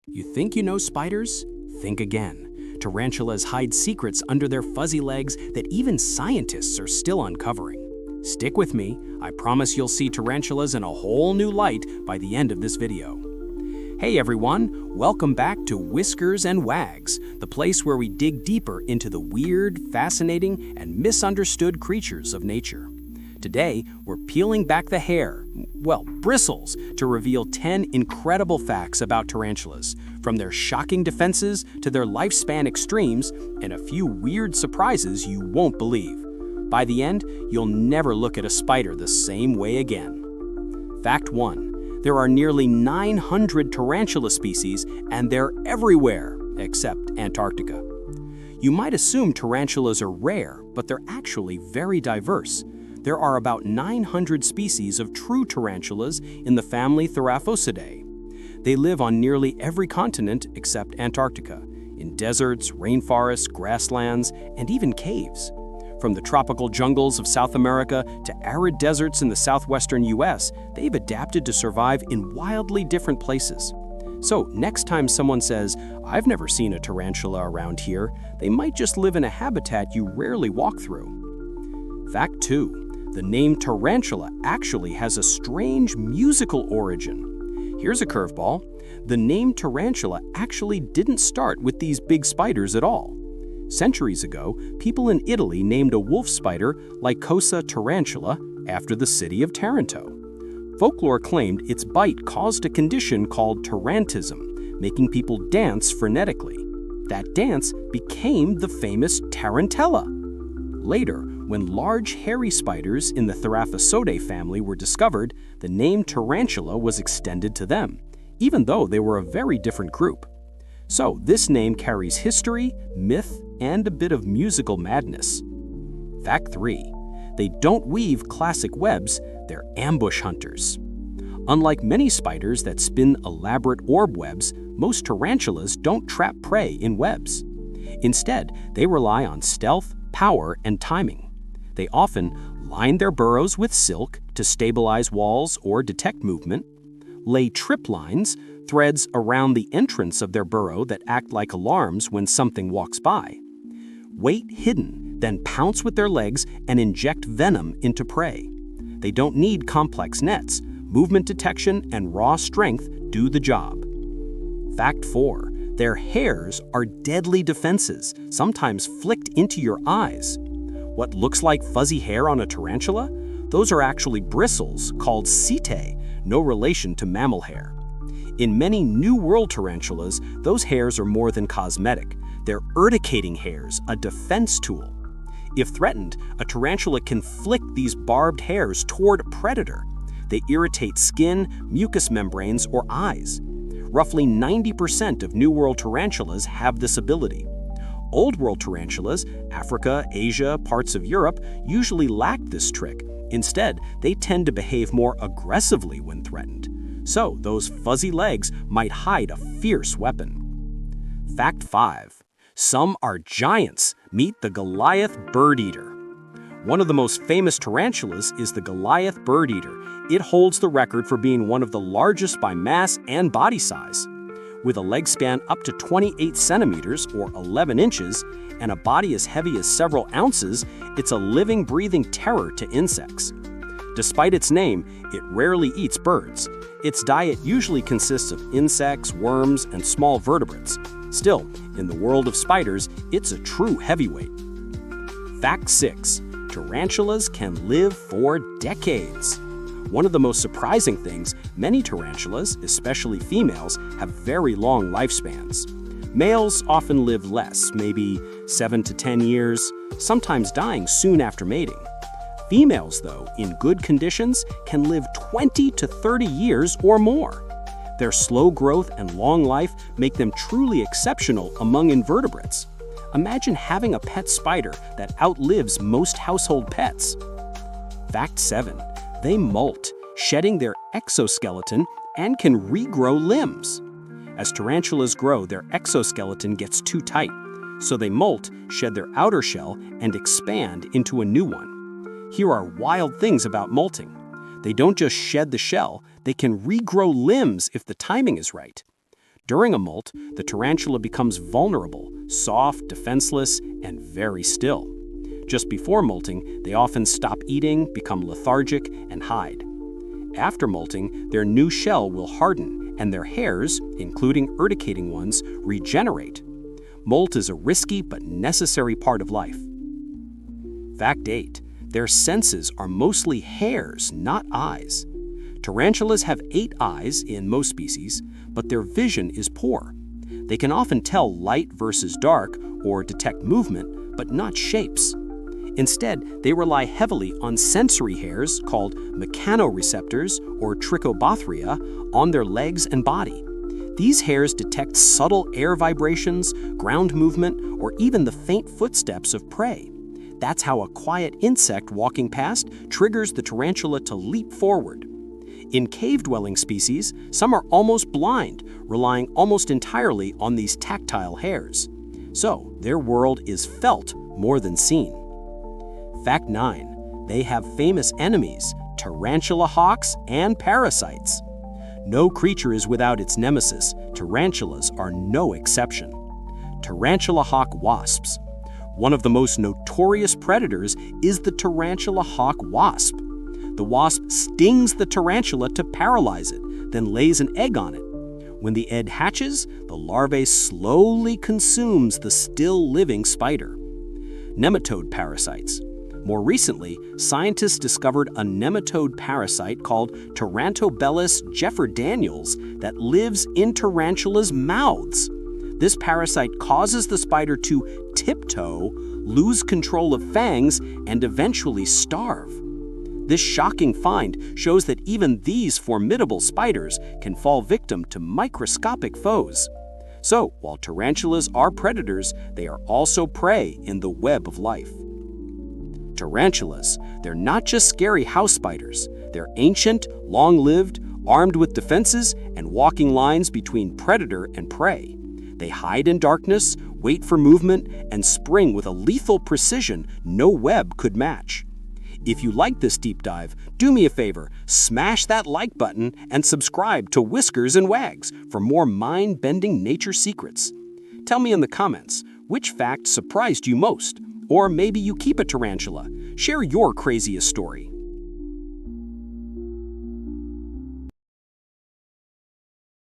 You think you know spiders? Think again. Tarantulas hide secrets under their fuzzy legs that even scientists are still uncovering. Stick with me, I promise you'll see tarantulas in a whole new light by the end of this video. Hey everyone, welcome back to Whiskers and Wags, the place where we dig deeper into the weird, fascinating, and misunderstood creatures of nature. Today, we're peeling back the hair, bristles, to reveal 10 incredible facts about tarantulas, from their shocking defenses to their lifespan extremes, and a few weird surprises you won't believe. By the end, you'll never look at a spider the same way again. Fact 1. There are nearly 900 tarantula species, and they're everywhere, except Antarctica. You might assume tarantulas are rare, but they're actually very diverse. There are about 900 species of true tarantulas in the family Theraphosidae. They live on nearly every continent except Antarctica, in deserts, rainforests, grasslands, and even caves. From the tropical jungles of South America to arid deserts in the southwestern US, they've adapted to survive in wildly different places. So next time someone says, "I've never seen a tarantula around here," they might just live in a habitat you rarely walk through. Fact 2. The name tarantula actually has a strange musical origin. Here's a curveball. The name tarantula actually didn't start with these big spiders at all. Centuries ago, people in Italy named a wolf spider Lycosa tarantula after the city of Taranto. Folklore claimed its bite caused a condition called tarantism, making people dance frenetically. That dance became the famous tarantella. Later, when large hairy spiders in the Theraphosidae family were discovered, the name tarantula was extended to them, even though they were a very different group. So this name carries history, myth, and a bit of musical madness. Fact 3. They don't weave classic webs, they're ambush hunters. Unlike many spiders that spin elaborate orb webs, most tarantulas don't trap prey in webs. Instead, they rely on stealth, power, and timing. They often line their burrows with silk to stabilize walls or detect movement, lay trip lines, threads around the entrance of their burrow that act like alarms when something walks by, wait hidden, then pounce with their legs and inject venom into prey. They don't need complex nets. Movement detection and raw strength do the job. Fact 4. Their hairs are deadly defenses, sometimes flicked into your eyes. What looks like fuzzy hair on a tarantula? Those are actually bristles called setae, no relation to mammal hair. In many New World tarantulas, those hairs are more than cosmetic. They're urticating hairs, a defense tool. If threatened, a tarantula can flick these barbed hairs toward a predator. They irritate skin, mucous membranes, or eyes. Roughly 90% of New World tarantulas have this ability. Old World tarantulas, Africa, Asia, parts of Europe, usually lack this trick. Instead, they tend to behave more aggressively when threatened. So, those fuzzy legs might hide a fierce weapon. Fact 5. Some are giants. Meet the Goliath bird eater. One of the most famous tarantulas is the Goliath bird eater. It holds the record for being one of the largest by mass and body size. With a leg span up to 28 centimeters or 11 inches and a body as heavy as several ounces, it's a living, breathing terror to insects. Despite its name, it rarely eats birds. Its diet usually consists of insects, worms, and small vertebrates. Still, in the world of spiders, it's a true heavyweight. Fact 6. Tarantulas can live for decades. One of the most surprising things, many tarantulas, especially females, have very long lifespans. Males often live less, maybe 7 to 10 years, sometimes dying soon after mating. Females, though, in good conditions, can live 20 to 30 years or more. Their slow growth and long life make them truly exceptional among invertebrates. Imagine having a pet spider that outlives most household pets. Fact 7. They molt, shedding their exoskeleton and can regrow limbs. As tarantulas grow, their exoskeleton gets too tight, so they molt, shed their outer shell, and expand into a new one. Here are wild things about molting. They don't just shed the shell, they can regrow limbs if the timing is right. During a molt, the tarantula becomes vulnerable, soft, defenseless, and very still. Just before molting, they often stop eating, become lethargic, and hide. After molting, their new shell will harden, and their hairs, including urticating ones, regenerate. Molt is a risky but necessary part of life. Fact 8. Their senses are mostly hairs, not eyes. Tarantulas have 8 eyes in most species, but their vision is poor. They can often tell light versus dark or detect movement, but not shapes. Instead, they rely heavily on sensory hairs called mechanoreceptors or trichobothria on their legs and body. These hairs detect subtle air vibrations, ground movement, or even the faint footsteps of prey. That's how a quiet insect walking past triggers the tarantula to leap forward. In cave-dwelling species, some are almost blind, relying almost entirely on these tactile hairs. So, their world is felt more than seen. Fact 9. They have famous enemies, tarantula hawks and parasites. No creature is without its nemesis. Tarantulas are no exception. Tarantula hawk wasps. One of the most notorious predators is the tarantula hawk wasp. The wasp stings the tarantula to paralyze it, then lays an egg on it. When the egg hatches, the larvae slowly consumes the still living spider. Nematode parasites. More recently, scientists discovered a nematode parasite called Tarantobellus jefferdaniels that lives in tarantulas' mouths. This parasite causes the spider to tiptoe, lose control of fangs, and eventually starve. This shocking find shows that even these formidable spiders can fall victim to microscopic foes. So, while tarantulas are predators, they are also prey in the web of life. Tarantulas, they're not just scary house spiders. They're ancient, long-lived, armed with defenses and walking lines between predator and prey. They hide in darkness, wait for movement, and spring with a lethal precision no web could match. If you like this deep dive, do me a favor, smash that like button and subscribe to Whiskers and Wags for more mind-bending nature secrets. Tell me in the comments, which fact surprised you most? Or maybe you keep a tarantula. Share your craziest story.